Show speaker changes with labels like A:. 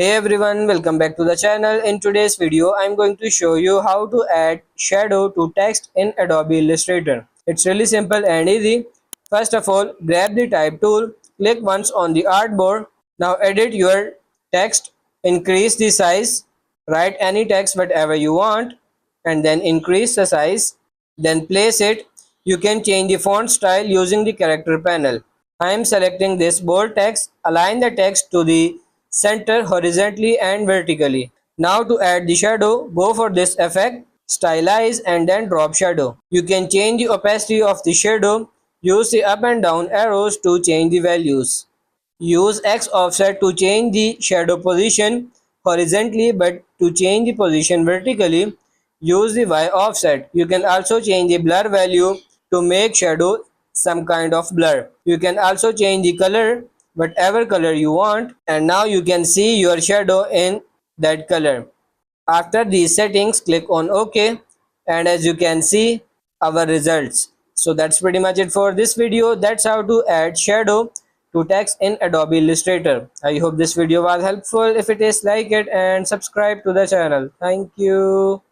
A: Hey everyone, welcome back to the channel. In today's video, I'm going to show you how to add shadow to text in Adobe Illustrator. It's really simple and easy. First of all, grab the type tool, click once on the artboard. Now edit your text, increase the size, write any text whatever you want, and then increase the size. Then place it. You can change the font style using the character panel. I am selecting this bold text. Align the text to the center horizontally and vertically. Now to add the shadow, go for this effect, stylize and then drop shadow. You can change the opacity of the shadow. Use the up and down arrows to change the values. Use X offset to change the shadow position horizontally, but to change the position vertically, use the Y offset. You can also change the blur value to make shadow some kind of blur. You can also change the color, whatever color you want, and now you can see your shadow in that color. After these settings, click on OK, and as you can see our results. So that's pretty much it for this video. That's how to add shadow to text in Adobe Illustrator. I hope this video was helpful. If it is, like it and subscribe to the channel. Thank you.